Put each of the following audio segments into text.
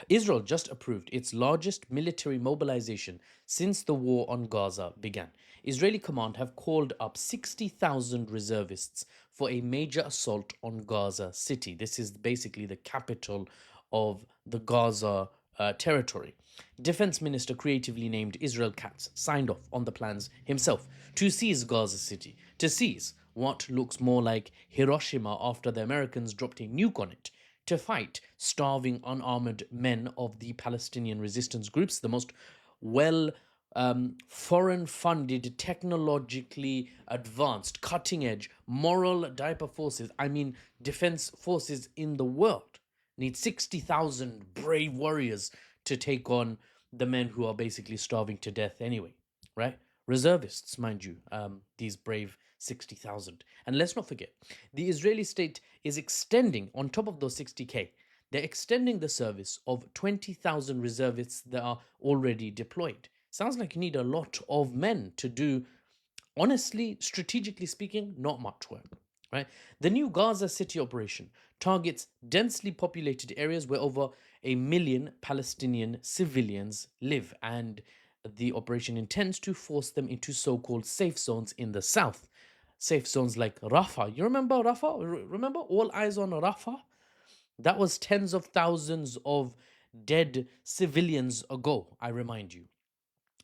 Israel just approved its largest military mobilization since the war on Gaza began. Israeli command have called up 60,000 reservists for a major assault on Gaza City. This is basically the capital of the Gaza territory. Defense Minister, creatively named Israel Katz, signed off on the plans himself to seize Gaza City, to seize what looks more like Hiroshima after the Americans dropped a nuke on it, to fight starving, unarmored men of the Palestinian resistance groups, the most well foreign funded, technologically advanced, cutting edge, moral diaper forces, I mean, defense forces in the world. Need 60,000 brave warriors to take on the men who are basically starving to death anyway, right? Reservists, mind you, these brave 60,000. And let's not forget, the Israeli state is extending, on top of those 60K, they're extending the service of 20,000 reservists that are already deployed. Sounds like you need a lot of men to do, honestly, strategically speaking, not much work. Right? The new Gaza City operation targets densely populated areas where over 1 million Palestinian civilians live, and the operation intends to force them into so-called safe zones in the south. Safe zones like Rafah. You remember Rafah? Remember all eyes on Rafah? That was tens of thousands of dead civilians ago, I remind you.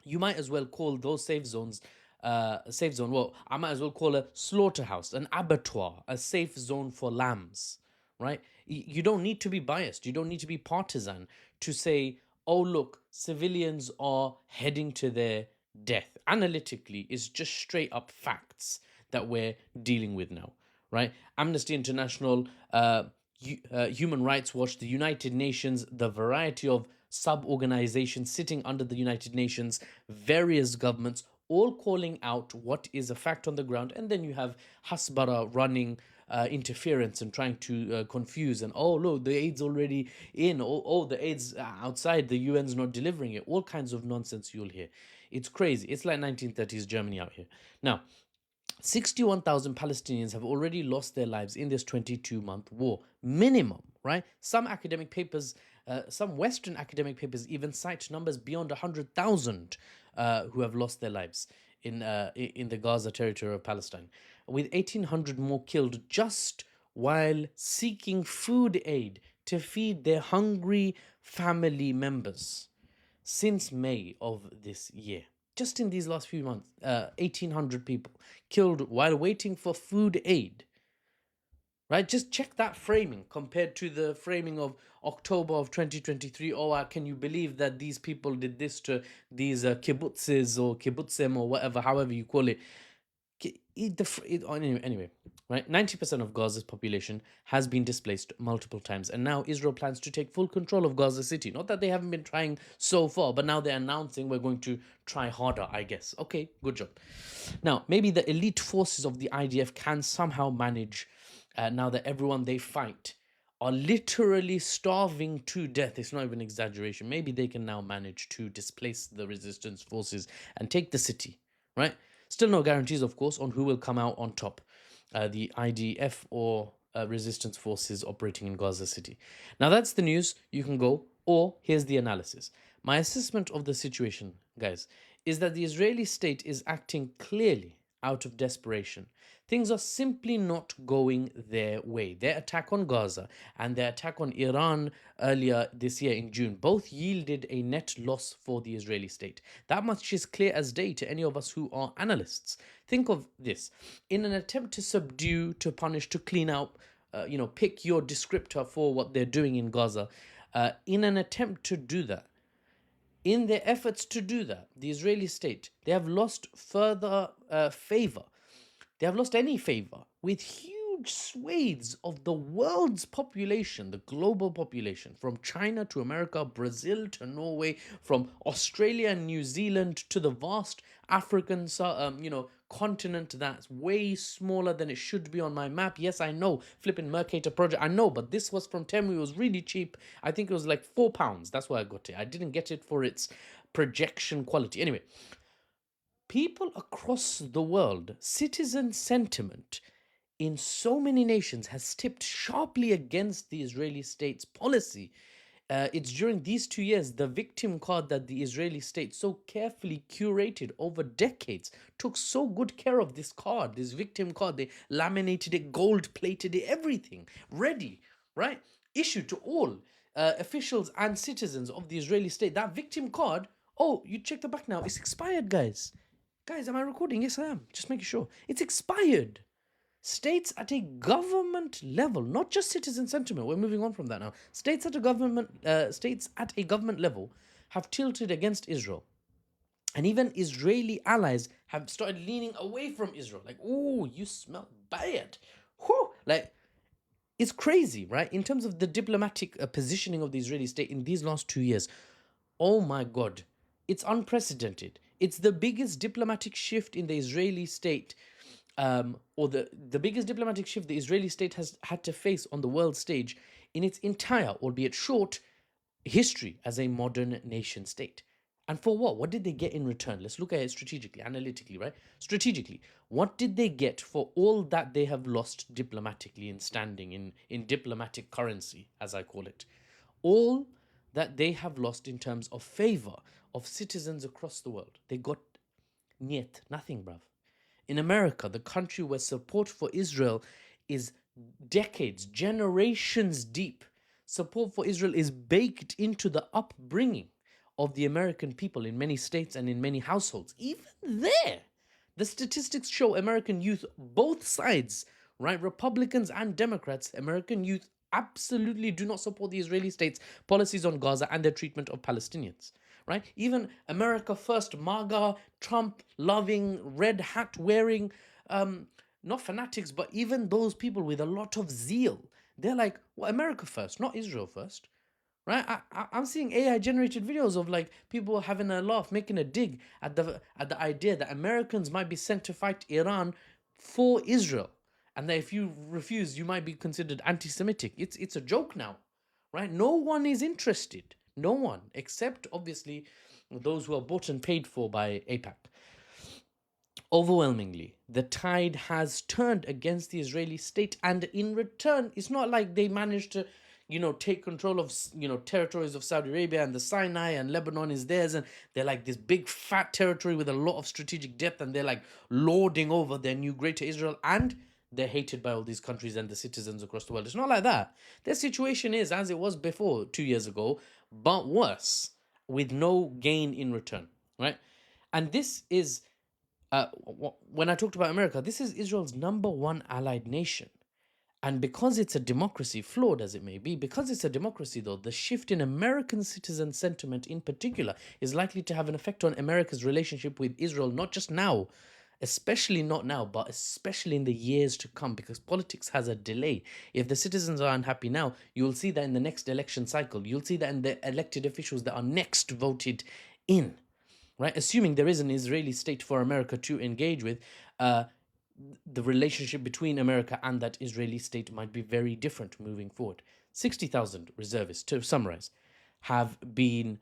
You might as well call those safe zones a safe zone. Well, I might as well call a slaughterhouse, an abattoir, a safe zone for lambs, right? You don't need to be biased. You don't need to be partisan to say, oh, look, civilians are heading to their death. Analytically, it's just straight up facts that we're dealing with now, right? Amnesty International, Human Rights Watch, the United Nations, the variety of sub organizations sitting under the United Nations, various governments, all calling out what is a fact on the ground. And then you have Hasbara running interference and trying to confuse. And oh, look, the aid's already in. Oh, the aid's outside. The UN's not delivering it. All kinds of nonsense you'll hear. It's crazy. It's like 1930s Germany out here. Now, 61,000 Palestinians have already lost their lives in this 22-month war. Minimum, right? Some academic papers, some Western academic papers even cite numbers beyond 100,000 who have lost their lives in the Gaza territory of Palestine, with 1,800 more killed just while seeking food aid to feed their hungry family members since May of this year. Just in these last few months, 1,800 people killed while waiting for food aid. Right? Just check that framing compared to the framing of October of 2023. Oh, can you believe that these people did this to these kibbutzes or kibbutzim or whatever, however you call it? Anyway, right? 90% of Gaza's population has been displaced multiple times, and now Israel plans to take full control of Gaza City. Not that they haven't been trying so far, but now they're announcing we're going to try harder, I guess. Okay, good job. Now, maybe the elite forces of the IDF can somehow manage, now that everyone they fight are literally starving to death. It's not even exaggeration. Maybe they can now manage to displace the resistance forces and take the city, right? Still no guarantees, of course, on who will come out on top, the IDF or resistance forces operating in Gaza City. Now that's the news. You can go. Or here's the analysis. My assessment of the situation, guys, is that the Israeli state is acting clearly out of desperation. Things are simply not going their way. Their attack on Gaza and their attack on Iran earlier this year in June both yielded a net loss for the Israeli state. That much is clear as day to any of us who are analysts. Think of this. In an attempt to subdue, to punish, to clean out, pick your descriptor for what they're doing in Gaza, in an attempt to do that, in their efforts to do that, the Israeli state, they have lost further favor. They have lost any favor with huge swathes of the world's population, the global population, from China to America, Brazil to Norway, from Australia and New Zealand to the vast African, continent that's way smaller than it should be on my map. Yes, I know, flipping Mercator project, I know, but this was from Temu. It was really cheap. I think it was like £4. That's why I got it. I didn't get it for its projection quality. Anyway, people across the world, citizen sentiment in so many nations has tipped sharply against the Israeli state's policy it's during these 2 years, the victim card that the Israeli state so carefully curated over decades took so good care of this card, this victim card. They laminated it, gold plated it, everything ready, right? Issued to all officials and citizens of the Israeli state. That victim card, oh, you check the back now, it's expired, guys. Guys, am I recording? Yes, I am. Just making sure. It's expired. States at a government level, not just citizen sentiment. We're moving on from that now. States at a government level have tilted against Israel, and even Israeli allies have started leaning away from Israel. Like, oh, you smell bad. Whew. Like, it's crazy, right? In terms of the diplomatic positioning of the Israeli state in these last 2 years, oh my God, it's unprecedented. It's the biggest diplomatic shift in the Israeli state, or the biggest diplomatic shift the Israeli state has had to face on the world stage in its entire, albeit short, history as a modern nation state. And for what? What did they get in return? Let's look at it strategically, analytically, right? Strategically, what did they get for all that they have lost diplomatically in standing, in diplomatic currency, as I call it? All that they have lost in terms of favor of citizens across the world. They got niet, nothing, bruv. In America, the country where support for Israel is decades, generations deep, support for Israel is baked into the upbringing of the American people in many states and in many households. Even there, the statistics show American youth, both sides, right, Republicans and Democrats, American youth absolutely do not support the Israeli state's policies on Gaza and their treatment of Palestinians, right? Even America First, MAGA, Trump loving, red hat wearing, not fanatics, but even those people with a lot of zeal, they're like, well, America first, not Israel first, right? I'm seeing AI generated videos of like people having a laugh, making a dig at the idea that Americans might be sent to fight Iran for Israel, and that if you refuse, you might be considered anti-Semitic. It's a joke now, right? No one is interested. No one, except obviously those who are bought and paid for by AIPAC. Overwhelmingly, the tide has turned against the Israeli state, and in return, it's not like they managed to, take control of, territories of Saudi Arabia and the Sinai, and Lebanon is theirs, and they're like this big fat territory with a lot of strategic depth, and they're like lording over their new greater Israel, and they're hated by all these countries and the citizens across the world. It's not like that. Their situation is as it was before 2 years ago, but worse, with no gain in return, right? And this is, when I talked about America, this is Israel's number one allied nation. And because it's a democracy, flawed as it may be, because it's a democracy, though, the shift in American citizen sentiment in particular is likely to have an effect on America's relationship with Israel, not just now, especially not now, but especially in the years to come, because politics has a delay. If the citizens are unhappy now, you'll see that in the next election cycle. You'll see that in the elected officials that are next voted in, right? Assuming there is an Israeli state for America to engage with, the relationship between America and that Israeli state might be very different moving forward. 60,000 reservists, to summarize, have been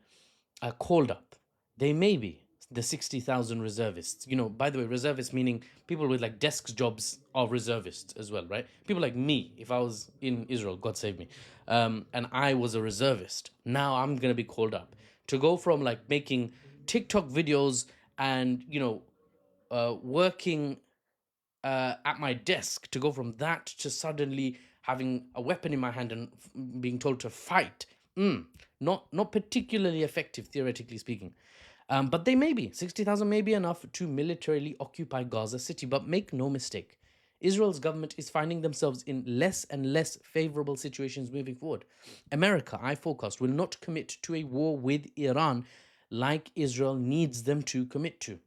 called up. They may be the 60,000 reservists. By the way, reservists meaning people with like desk jobs are reservists as well, right? People like me, if I was in Israel, God save me, and I was a reservist, now I'm going to be called up to go from like making TikTok videos and, working at my desk, to go from that to suddenly having a weapon in my hand and being told to fight. Not particularly effective, theoretically speaking. But they may be. 60,000 may be enough to militarily occupy Gaza City. But make no mistake, Israel's government is finding themselves in less and less favorable situations moving forward. America, I forecast, will not commit to a war with Iran like Israel needs them to commit to.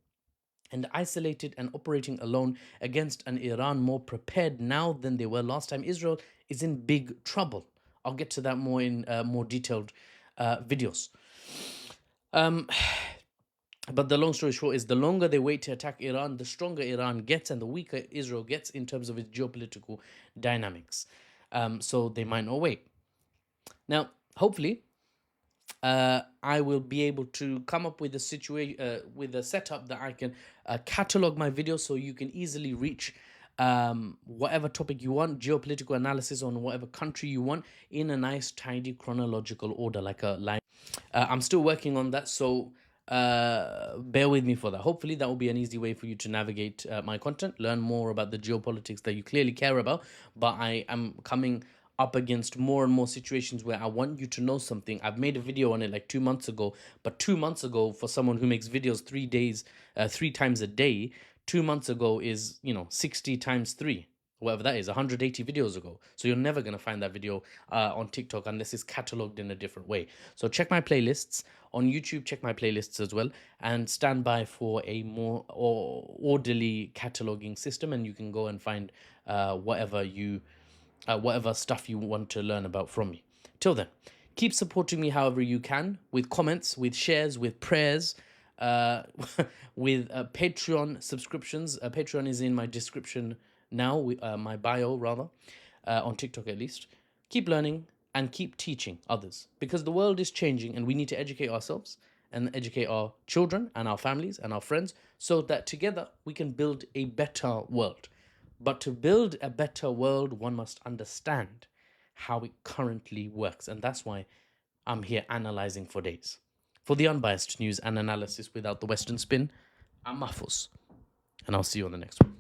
And isolated and operating alone against an Iran more prepared now than they were last time, Israel is in big trouble. I'll get to that more in more detailed videos. But the long story short is, the longer they wait to attack Iran, the stronger Iran gets and the weaker Israel gets in terms of its geopolitical dynamics. So they might not wait. Now, hopefully, I will be able to come up with a situation, with a setup that I can catalog my videos so you can easily reach whatever topic you want, geopolitical analysis on whatever country you want, in a nice, tidy, chronological order, like a line. I'm still working on that, so bear with me for that. Hopefully, that will be an easy way for you to navigate my content, learn more about the geopolitics that you clearly care about. But I am coming up against more and more situations where I want you to know something. I've made a video on it like 2 months ago, but 2 months ago, for someone who makes videos 3 times a day, 2 months ago is 60 times 3, whatever that is, 180 videos ago. So you're never going to find that video on TikTok unless it's cataloged in a different way. So check my playlists on YouTube, check my playlists as well, and stand by for a more orderly cataloging system, and you can go and find whatever stuff you want to learn about from me. Till then, keep supporting me however you can, with comments, with shares, with prayers, uh, with Patreon subscriptions. Patreon is in my description now, my bio rather, on TikTok at least. Keep learning and keep teaching others, because the world is changing and we need to educate ourselves and educate our children and our families and our friends, so that together we can build a better world. But to build a better world, one must understand how it currently works. And that's why I'm here analyzing for days. For the unbiased news and analysis without the Western spin, I'm Mahfuz. And I'll see you on the next one.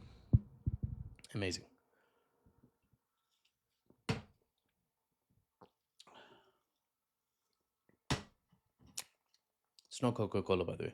Amazing. It's not Coca-Cola, by the way.